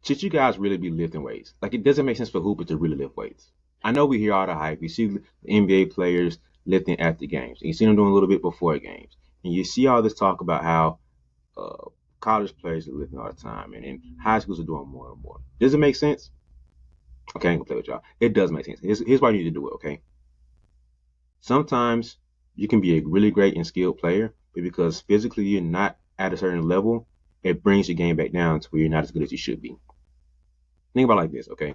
should you guys really be lifting weights? Like, it doesn't make sense for hoopers to really lift weights. I know we hear all the hype. You see the NBA players lifting after games. And you see them doing a little bit before games. And you see all this talk about how uh, college players are lifting all the time, and then high schools are doing more and more. Does it make sense? Okay, I ain't gonna play with y'all. It does make sense. Here's why you need to do it, okay? Sometimes you can be a really great and skilled player, but because physically you're not at a certain level, it brings your game back down to where you're not as good as you should be. Think about it like this, okay?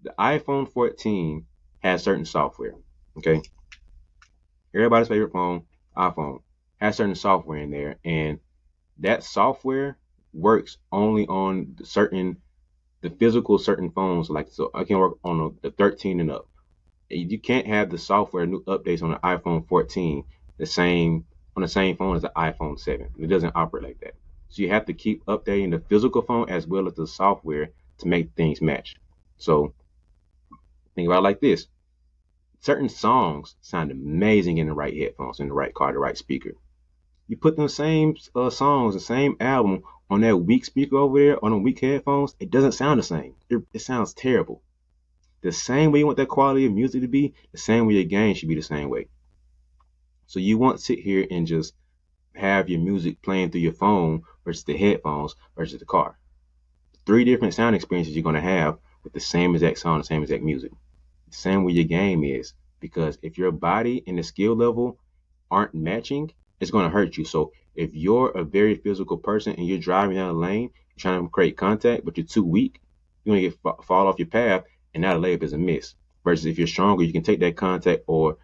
The iPhone 14 has certain software, okay? Everybody's favorite phone, iPhone, has certain software in there, and that software works only on the physical certain phones. Like, so I can work on the 13 and up. You can't have the software new updates on the iPhone 14 the same phone as the iPhone 7. It doesn't operate like that. So you have to keep updating the physical phone as well as the software to make things match. So think about it like this. Certain songs sound amazing in the right headphones, in the right car, the right speaker. You put the same songs, the same album on that weak speaker over there, on the weak headphones, it doesn't sound the same. It sounds terrible. The same way you want that quality of music to be, the same way your game should be the same way. So you won't sit here and just have your music playing through your phone versus the headphones versus the car. Three different sound experiences you're going to have with the same exact song, the same exact music. The same way your game is, because if your body and the skill level aren't matching, it's going to hurt you. So if you're a very physical person and you're driving down the lane, you're trying to create contact, but you're too weak, you're going to fall off your path, and now the layup is a miss. Versus if you're stronger, you can take that contact or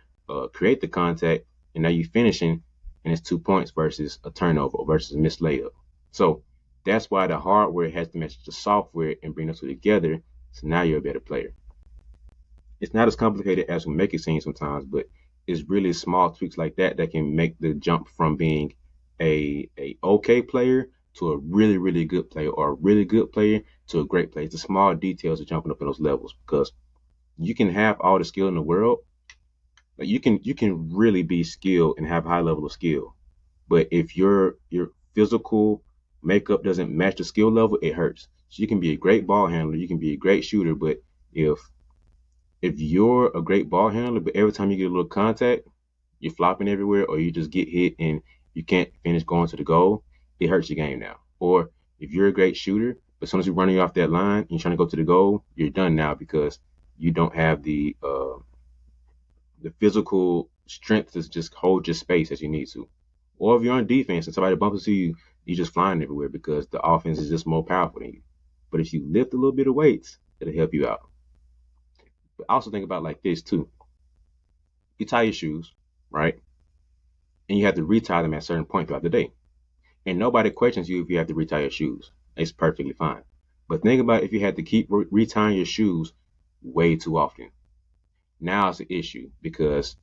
create the contact, and now you're finishing, and it's 2 points versus a turnover versus a missed layup. So that's why the hardware has to match the software and bring those two together. So now you're a better player. It's not as complicated as we make it seem sometimes, but it's really small tweaks like that that can make the jump from being a okay player to a really, really good player, or a really good player to a great player. It's the small details of jumping up in those levels, because you can have all the skill in the world. Like, you can really be skilled and have a high level of skill. But if your physical makeup doesn't match the skill level, it hurts. So you can be a great ball handler, you can be a great shooter, but if you're a great ball handler, but every time you get a little contact, you're flopping everywhere, or you just get hit and you can't finish going to the goal, it hurts your game now. Or if you're a great shooter, but as soon as you're running off that line and you're trying to go to the goal, you're done now because you don't have the physical strength to just hold your space as you need to. Or if you're on defense and somebody bumps into you, you're just flying everywhere because the offense is just more powerful than you. But if you lift a little bit of weights, it'll help you out. But also think about it like this too. You tie your shoes, right? And you have to retie them at a certain point throughout the day. And nobody questions you if you have to retie your shoes. It's perfectly fine. But think about if you had to keep retying your shoes way too often. Now it's an issue because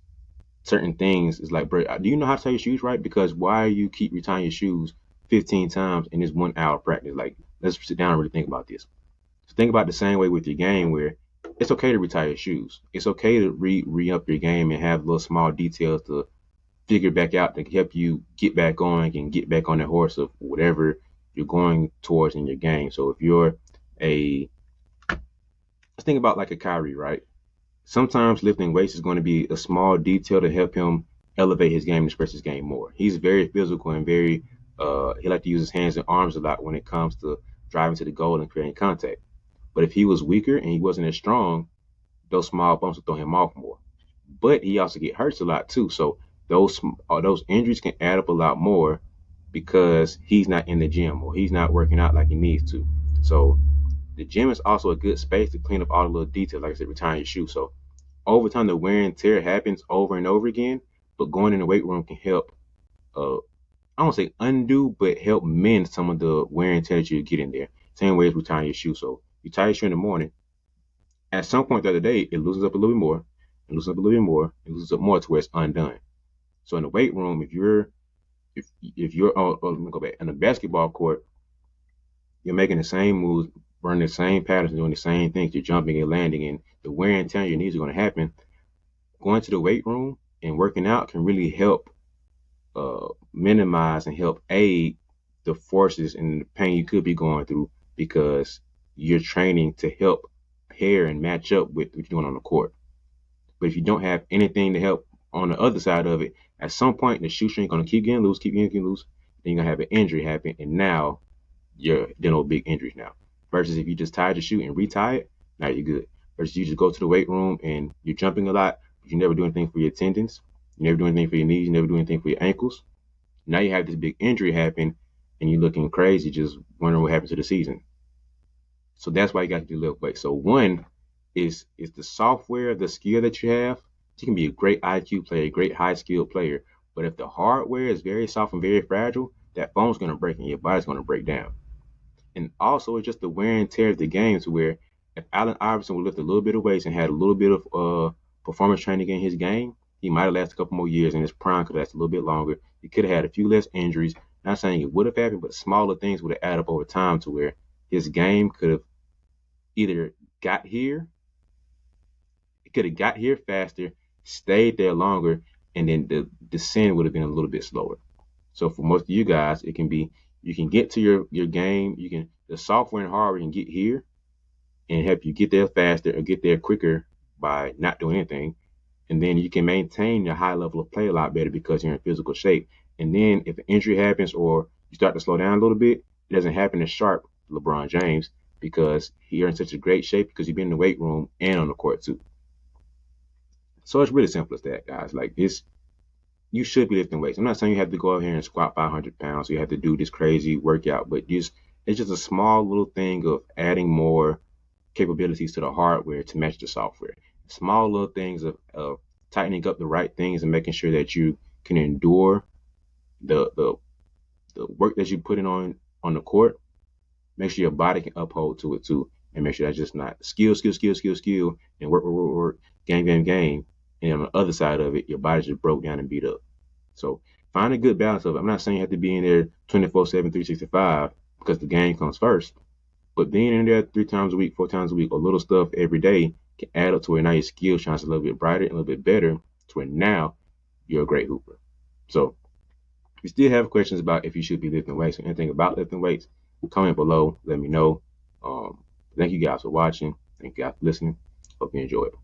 certain things is like, bro, do you know how to tie your shoes right? Because why you keep retying your shoes 15 times in this 1 hour practice? Like, let's sit down and really think about this. So think about the same way with your game, where it's okay to retire your shoes. It's okay to re-up your game and have little small details to figure back out to help you get back on and get back on the horse of whatever you're going towards in your game. So if you're let's think about like a Kyrie, right? Sometimes lifting weights is going to be a small detail to help him elevate his game and express his game more. He's very physical and very he like to use his hands and arms a lot when it comes to driving to the goal and creating contact. But if he was weaker and he wasn't as strong, those small bumps would throw him off more. But he also get hurt a lot too. So those injuries can add up a lot more because he's not in the gym or he's not working out like he needs to. So the gym is also a good space to clean up all the little details, like I said, retiring your shoe. So over time, the wear and tear happens over and over again. But going in the weight room can help, I don't say undo, but help mend some of the wear and tear that you get in there. Same way as retiring your shoe. So you tie your shoe in the morning. At some point throughout the day, it loosens up a little bit more, and loosens up a little bit more, and loosens up more to where it's undone. So in the weight room, if you're let me go back in the basketball court, you're making the same moves, running the same patterns, doing the same things. You're jumping and landing, and the wear and tear on your knees are going to happen. Going to the weight room and working out can really help minimize and help aid the forces and the pain you could be going through, because you're training to help pair and match up with what you're doing on the court. But if you don't have anything to help on the other side of it, at some point the shoestring going to keep getting loose, then you're going to have an injury happen, and now you're dealing with big injuries now. Versus if you just tied your shoe and retie it, now you're good. Versus you just go to the weight room and you're jumping a lot, but you never do anything for your tendons, you never do anything for your knees, you never do anything for your ankles. Now you have this big injury happen, and you're looking crazy, just wondering what happened to the season. So that's why you got to do lift weight. So one is the software, the skill that you have. You can be a great IQ player, a great high skilled player, but if the hardware is very soft and very fragile, that phone's going to break and your body's going to break down. And also, it's just the wear and tear of the game, to where if Allen Iverson would lift a little bit of weights and had a little bit of performance training in his game, he might have lasted a couple more years, and his prime could last a little bit longer. He could have had a few less injuries. Not saying it would have happened, but smaller things would have added up over time, to where his game could have either got here, it could have got here faster, stayed there longer, and then the descent would have been a little bit slower. So for most of you guys, it can be, you can get to your game, the software and hardware can get here and help you get there faster or get there quicker by not doing anything. And then you can maintain your high level of play a lot better because you're in physical shape. And then if an injury happens or you start to slow down a little bit, it doesn't happen as sharp, LeBron James, because you're in such a great shape because you've been in the weight room and on the court too. So it's really simple as that, guys. Like, you should be lifting weights. I'm not saying you have to go out here and squat 500 pounds. You have to do this crazy workout, but it's just a small little thing of adding more capabilities to the hardware to match the software. Small little things of tightening up the right things and making sure that you can endure the work that you put in on the court. Make sure your body can uphold to it too, and make sure that's just not skill, and work, game. And on the other side of it, your body's just broke down and beat up. So find a good balance of it. I'm not saying you have to be in there 24/7, 365, because the game comes first. But being in there 3 times a week, 4 times a week, or little stuff every day can add up to where now your skill shines a little bit brighter and a little bit better, to where now you're a great hooper. So if you still have questions about if you should be lifting weights or anything about lifting weights, comment below. Let me know. Thank you guys for watching. Thank you guys for listening. Hope you enjoyed.